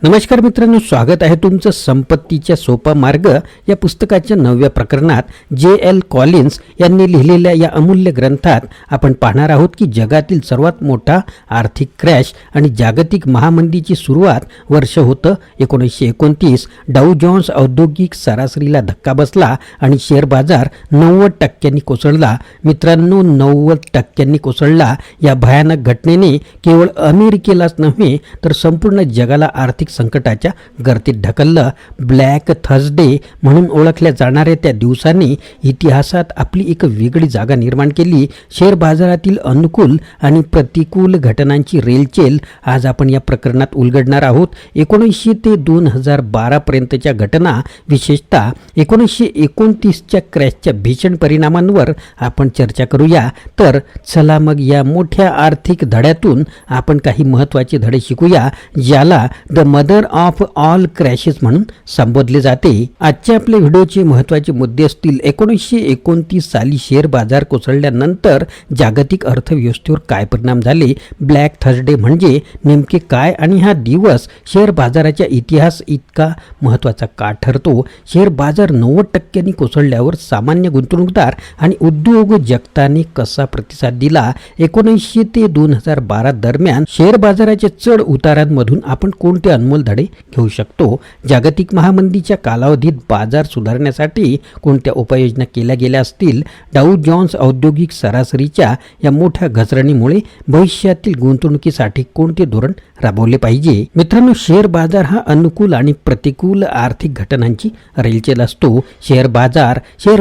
नमस्कार मित्रांनो, स्वागत आहे तुमचं संपत्तीच्या सोपा मार्ग या पुस्तकाच्या 9व्या प्रकरणात J.L. कॉलिन्स यांनी लिहिलेल्या या अमूल्य ग्रंथात आपण पाहणार आहोत की जगातील सर्वात मोठा आर्थिक क्रॅश आणि जागतिक महामंदीची सुरुवात वर्ष होतं 1929. डाऊ जोन्स औद्योगिक सरासरीला धक्का बसला आणि शेअर बाजार 90% कोसळला. मित्रांनो, 90% कोसळला. या भयानक घटनेने केवळ अमेरिकेलाच नव्हे तर संपूर्ण जगाला आर्थिक संकटाच्या गर्दीत ढकललं. ब्लॅक थर्सडे म्हणून ओळखल्या जाणाऱ्या त्या दिवसांनी इतिहासात आपली एक वेगळी जागा निर्माण केली. शेअर बाजारातील अनुकूल आणि प्रतिकूल घटनांची रेलचेल आज आपण या प्रकरणात उलगडणार आहोत. 1900 ते 2012 पर्यंतच्या घटना, विशेषतः 1929च्या क्रॅशच्या भीषण परिणामांवर आपण चर्चा करूया. तर चला मग या मोठ्या आर्थिक धड्यातून आपण काही महत्त्वाचे धडे शिकूया, ज्याला the mother of all crashes म्हणून संबोधले जाते. आजच्या आपल्या व्हिडिओचे महत्त्वाचे मुद्दे असतील: 1929 साली शेअर बाजार कोसळल्यानंतर जागतिक अर्थव्यवस्थेवर काय परिणाम झाले, ब्लॅक थर्सडे म्हणजे नेमके काय आणि हा दिवस शेअर बाजाराच्या इतिहास इतका महत्त्वाचा का ठरतो, शेअर बाजार 90% कोसळल्यावर सामान्य गुंतवणूकदार आणि उद्योग जगताने कसा प्रतिसाद दिला, 1900 ते 2012 दरम्यान शेअर बाजाराच्या चढ उतारांमधून आपण कोणते अनमोल धडे घेऊ शकतो, जागतिक महामंदीच्या कालावधीत बाजार सुधारण्यासाठी कोणत्या उपाययोजना केल्या गेल्या असतील, डाऊ जोन्स औद्योगिक सरासरीच्या या मोठ्या घसरणीमुळे भविष्यातील गुंतवणुकीसाठी कोणते धोरण राबवले पाहिजे. मित्रांनो, शेअर बाजार हा अनुकूल आणि प्रतिकूल आर्थिक घटनांची रेलचेल असतो. शेअर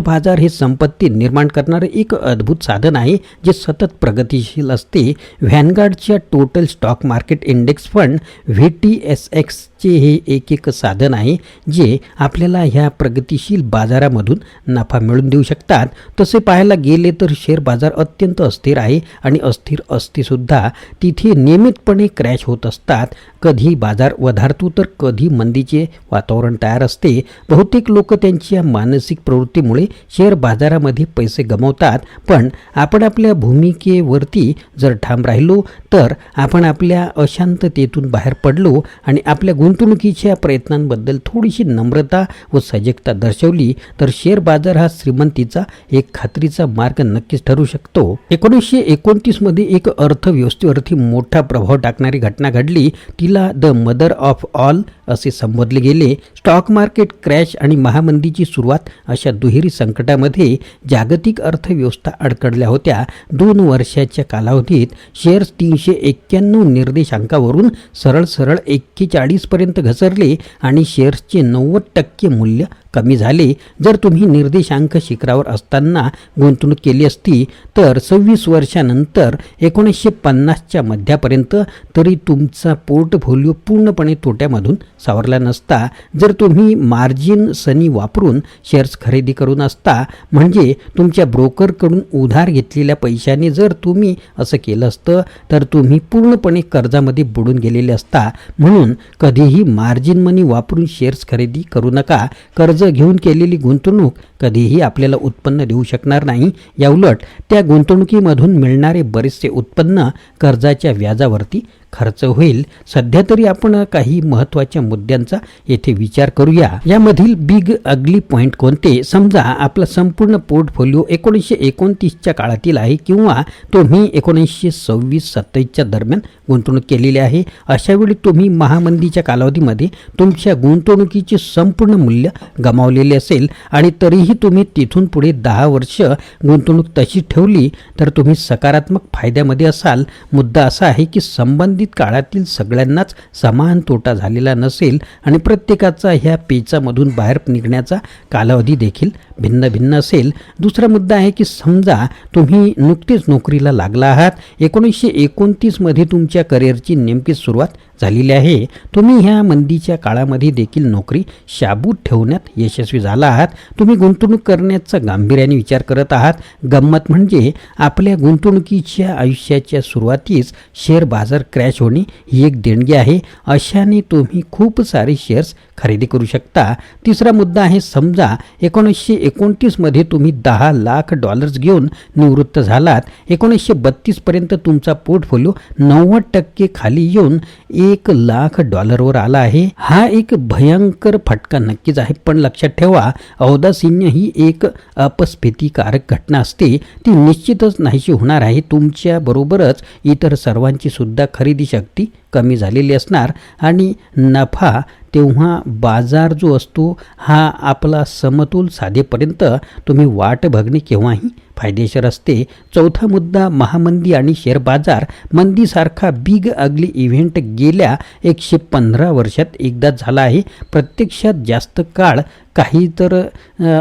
बाजार हे संपत्ती निर्माण करणारे एक अद्भुत साधन आहे जे सतत प्रगतिशील असते. व्हॅनगार्डच्या total stock market index fund VTSX चे हे एक साधन आहे जे आपल्याला ह्या प्रगतिशील बाजारामधून नफा मिळवून देऊ शकतात. तसे पाहायला गेले तर शेअर बाजार अत्यंत अस्थिर आहे आणि अस्थिर असते सुद्धा. तिथे नियमितपणे क्रॅश होत असतात. कधी बाजार वधारतो तर कधी मंदीचे वातावरण तयार असते. बहुतेक लोक त्यांच्या मानसिक प्रवृत्तीमुळे शेअर बाजारामध्ये पैसे गमावतात, पण आपण आपल्या भूमिकेवरती जर ठाम राहिलो तर आपण आपल्या अशांततेतून बाहेर पडलो आणि आपल्या गुंतवणुकीच्या प्रयत्नांबद्दल थोडीशी नम्रता व सजगता दर्शवली तर शेअर बाजार हा श्रीमंतीचा एक खात्रीचा मार्ग नक्कीच ठरू शकतो. 1929 मध्ये एक अर्थव्यवस्थेवरती मोठा प्रभाव टाकणारी घटना घडली. तिला द मदर ऑफ ऑल असे संबोधले गेले. स्टॉक मार्केट क्रॅश आणि महामंदीची सुरुवात अशा दुहेरी संकटामध्ये जागतिक अर्थव्यवस्था अडकडल्या होत्या. 2 वर्षाच्या कालावधीत शेअर्स 391 निर्देशांकावरून सरळ 41 पर्यंत घसरले आणि शेअर्सचे 90% मूल्य कमी झाले. जर तुम्ही निर्देशांक शिखरावर असताना गुंतवणूक केली असती तर 26 वर्षानंतर 1950च्या मध्यापर्यंत तरी तुमचा पोर्टफोलिओ पूर्णपणे तोट्यामधून सावरला नसता. जर तुम्ही मार्जिन सनी वापरून शेअर्स खरेदी करून असता, म्हणजे तुमच्या ब्रोकरकडून उधार घेतलेल्या पैशाने जर तुम्ही असं केलं असतं तर तुम्ही पूर्णपणे कर्जामध्ये बुडून गेलेले असता. म्हणून कधीही मार्जिन मनी वापरून शेअर्स खरेदी करू नका. कर्ज घेऊन केलेली गुंतवणूक कधीही आपल्याला उत्पन्न देऊ शकणार नाही. याउलट त्या गुंतवणुकीमधून मिळणारे बरेचसे उत्पन्न कर्जाच्या व्याजावरती खर्च होईल. सध्या तरी आपण काही महत्त्वाच्या मुद्द्यांचा येथे विचार करूया. यामधील बिग अगली पॉईंट कोणते? समजा आपला संपूर्ण पोर्टफोलिओ 1929च्या काळातील आहे किंवा तुम्ही 1926-27च्या दरम्यान गुंतवणूक केलेली आहे. अशावेळी तुम्ही महामंदीच्या कालावधीमध्ये तुमच्या गुंतवणुकीचे संपूर्ण मूल्य गमावलेले असेल आणि तरीही तुम्ही तिथून पुढे 10 वर्ष गुंतवणूक तशी ठेवली तर तुम्ही सकारात्मक फायद्यामध्ये असाल. मुद्दा असा आहे की संबंधित काळातील सगळ्यांनाच समान तोटा झालेला नसेल आणि प्रत्येकाचा ह्या पेचामधून बाहेर निघण्याचा कालावधी देखील भिन्न भिन्न असेल. दुसरा मुद्दा आहे की समजा तुम्ही नुकतेच नोकरीला लागला आहात. 1929 मध्ये तुमच्या करिअरची नेमकी सुरुवात झालेली आहे. तुम्ही ह्या मंदीच्या काळामध्ये देखील नोकरी शाबूत ठेवण्यात यशस्वी झाला आहात. तुम्ही गुंतवणूक करण्याचा गांभीर्याने विचार करत आहात. गंमत म्हणजे आपल्या गुंतवणुकीच्या आयुष्याच्या सुरुवातीस शेअर बाजार क्रॅश होणे ही एक देणगी आहे. अशाने तुम्ही खूप सारे शेअर्स खरेदी करू शकता. तिसरा मुद्दा आहे, समजा 1929 मध्ये तुम्ही $10 लाख घेऊन निवृत्त झालात. 1932 पर्यंत तुमचा पोर्टफोलिओ 90% खाली येऊन $1,00,000 आला आहे. हा एक भयंकर फटका नक्कीच आहे, पण लक्षात ठेवा, औदासीन्य ही एक अपस्फीतीकारक घटना असते. ती निश्चितच नाहीशी होणार आहे. तुमच्या बरोबरच इतर सर्वांची सुद्धा खरेदी शक्ती कमी झालेली असणार आणि नफा तेव्हा बाजार जो असतो हा आपला समतोल साधेपर्यंत तुम्ही वाट बघणे केव्हाही फायदेशीर असते. चौथा मुद्दा, महामंदी आणि शेअर बाजार मंदीसारखा बिग अगली इव्हेंट गेल्या 115 वर्षात एकदाच झाला आहे. प्रत्यक्षात जास्त काळ काही तर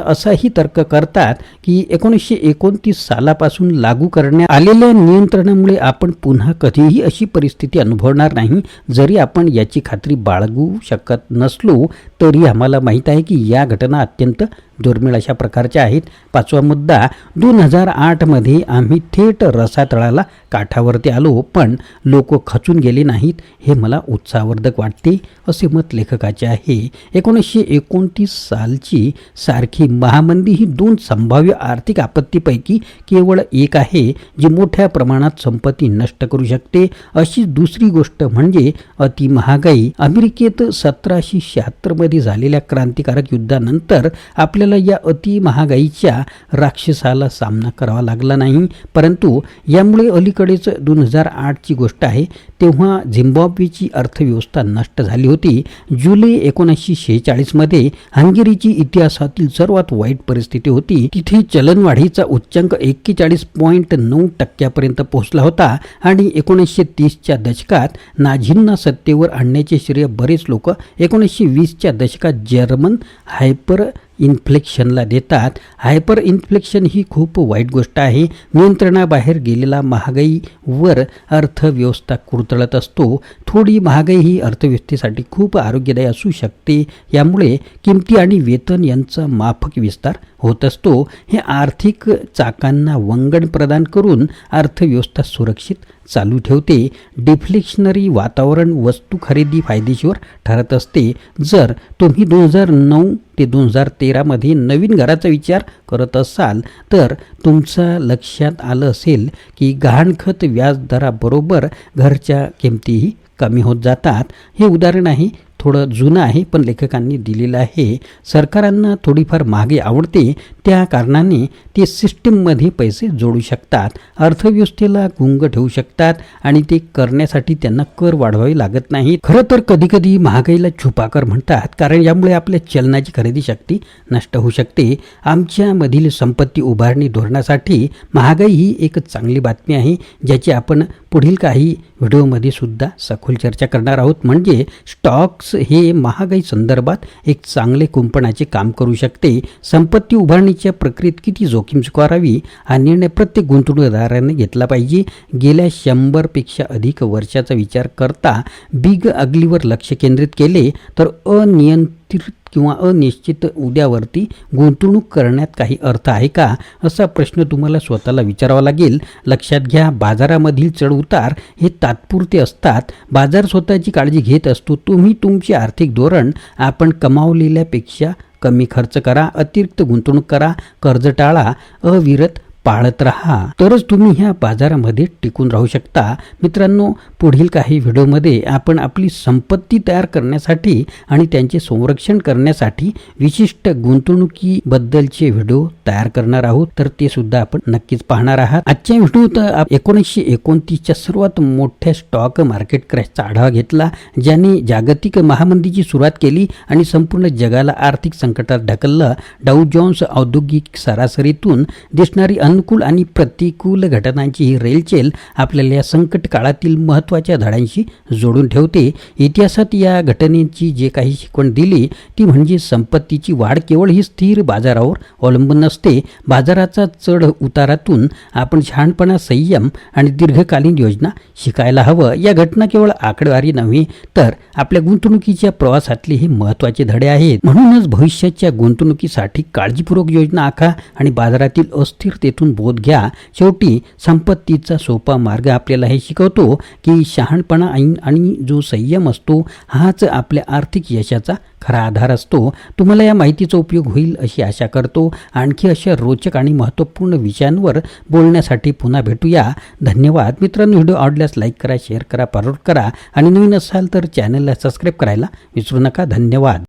असाही तर्क करतात की 1929 सालापासून लागू करण्यात आलेल्या नियंत्रणामुळे आपण पुन्हा कधीही अशी परिस्थिती अनुभवणार नाही. जरी आपण याची खात्री बाळगू शकत नसलो तरी आम्हाला माहीत आहे की या घटना अत्यंत दुर्मिळ अशा प्रकारच्या आहेत. पाचवा मुद्दा, 2008 आम्ही थेट रसातळाला काठावरती आलो, पण लोक खचून गेले नाहीत. हे मला उत्साहवर्धक वाटते, असे मत लेखकाचे आहे. 1929 सालची सारखी महामंदी ही 2 संभाव्य आर्थिक आपत्तीपैकी केवळ एक आहे जी मोठ्या प्रमाणात संपत्ती नष्ट करू शकते. अशी दुसरी गोष्ट म्हणजे अतिमहागाई. अमेरिकेत 1776 झालेल्या क्रांतिकारक युद्धानंतर आपल्याला या अतिमहागाईच्या राक्षसाला सामना करावा लागला नाही, परंतु यामुळे अलीकडेच 2008ची गोष्ट आहे, तेव्हा झिम्बाब्वेची अर्थव्यवस्था नष्ट झाली होती. जुलै 1946 हंगेरीची इतिहासातील सर्वात वाईट परिस्थिती होती. तिथे चलनवाढीचा उच्चांक 41.9% पोहोचला होता आणि 1930च्या दशकात नाझींना सत्तेवर आणण्याचे श्रेय बरेच लोक 1920च्या दशकात जर्मन हायपर इन्फ्लेक्शनला देतात. हायपर इन्फ्लेक्शन ही खूप वाईट गोष्ट आहे. नियंत्रणाबाहेर गेलेला महागाईवर अर्थव्यवस्था कुरतळत असतो. थोडी महागाई ही अर्थव्यवस्थेसाठी खूप आरोग्यदायी असू शकते. यामुळे किमती आणि वेतन यांचा माफक विस्तार होत असतो. हे आर्थिक चाकांना वंगण प्रदान करून अर्थव्यवस्था सुरक्षित चालू ठेवते. डिफ्लेक्शनरी वातावरण वस्तू खरेदी फायदेशीर ठरत असते. जर तुम्ही 2009 ते 2013 नवीन घराचा विचार करत असाल तर तुमच्या लक्षात आलं असेल की गहाणखत व्याजदराबरोबर घरच्या किमतीही कमी होत जातात. हे उदाहरण आहे, थोडं जुनं आहे पण लेखकांनी दिलेलं आहे. सरकारांना थोडीफार महागाई आवडते, त्या कारणाने ते सिस्टीममध्ये पैसे जोडू शकतात, अर्थव्यवस्थेला गुंग ठेवू शकतात आणि ते करण्यासाठी त्यांना कर वाढवावे लागत नाही. खरं तर कधीकधी महागाईला छुपा कर म्हणतात, कारण यामुळे आपल्या चलनाची खरेदी शक्ती नष्ट होऊ शकते. आमच्यामधील संपत्ती उभारणी धोरणासाठी महागाई ही एक चांगली बातमी आहे, ज्याची आपण पुढील काही व्हिडिओमध्ये सुद्धा सखोल चर्चा करणार आहोत. म्हणजे स्टॉक्स हे महागाई संदर्भात एक चांगले कुंपणाचे काम करू शकते. संपत्ती उभारणीच्या प्रक्रियेत किती जोखीम स्वीकारावी हा निर्णय प्रत्येक गुंतवणूकदाराने घेतला पाहिजे. गेल्या 100 पेक्षा अधिक वर्षाचा विचार करता बिग अगलीवर लक्ष केंद्रित केले तर अनियंत्रित किंवा अनिश्चित उद्यावरती गुंतवणूक करण्यात काही अर्थ आहे का, असा प्रश्न तुम्हाला स्वतःला विचारावा लागेल. लक्षात घ्या, बाजारामधील चढउतार हे तात्पुरते असतात. बाजार स्वतःची काळजी घेत असतो. तुम्ही तुमचे आर्थिक धोरण आपण कमावलेल्यापेक्षा कमी खर्च करा, अतिरिक्त गुंतवणूक करा, कर्ज टाळा, अविरत पाळत राहा, तरच तुम्ही ह्या बाजारामध्ये टिकून राहू शकता. मित्रांनो, पुढील काही व्हिडिओमध्ये आपण आपली संपत्ती तयार करण्यासाठी आणि त्यांचे संरक्षण करण्यासाठी विशिष्ट गुंतवणुकीबद्दलचे व्हिडिओ तयार करणार आहोत, तर ते सुद्धा आपण नक्कीच पाहणार आहात. आजच्या व्हिडिओत 1929च्या सर्वात मोठ्या स्टॉक मार्केट क्रॅशचा आढावा घेतला, ज्याने जागतिक महामंदीची सुरुवात केली आणि संपूर्ण जगाला आर्थिक संकटात ढकललं. डाऊ जोन्स औद्योगिक सरासरीतून दिसणारी अनुकूल आणि प्रतिकूल घटनांची ही रेलचेल आपल्याला या संकट काळातील महत्त्वाच्या धड्यांशी जोडून ठेवते. इतिहासात या घटनेची जे काही शिकवण दिली ती म्हणजे संपत्तीची वाढ केवळ ही स्थिर बाजारावर अवलंबून नसते. बाजाराचा चढ उतारातून आपण शहाणपणा, संयम आणि दीर्घकालीन योजना शिकायला हवं. या घटना केवळ आकडेवारी नव्हे तर आपल्या गुंतवणुकीच्या प्रवासातले हे महत्त्वाचे धडे आहेत. म्हणूनच भविष्याच्या गुंतवणुकीसाठी काळजीपूर्वक योजना आखा आणि बाजारातील अस्थिरतेतून यातून बोध घ्या. शेवटी संपत्तीचा सोपा मार्ग आपल्याला हे शिकवतो की शहाणपणा आणि जो संयम असतो हाच आपल्या आर्थिक यशाचा खरा आधार असतो. तुम्हाला या माहितीचा उपयोग होईल अशी आशा करतो. आणखी अशा रोचक आणि महत्त्वपूर्ण विषयांवर बोलण्यासाठी पुन्हा भेटूया. धन्यवाद मित्रांनो. व्हिडिओ आवडल्यास लाईक करा, शेअर करा, फॉरवर्ड करा आणि नवीन असाल तर चॅनलला सबस्क्राईब करायला विसरू नका. धन्यवाद.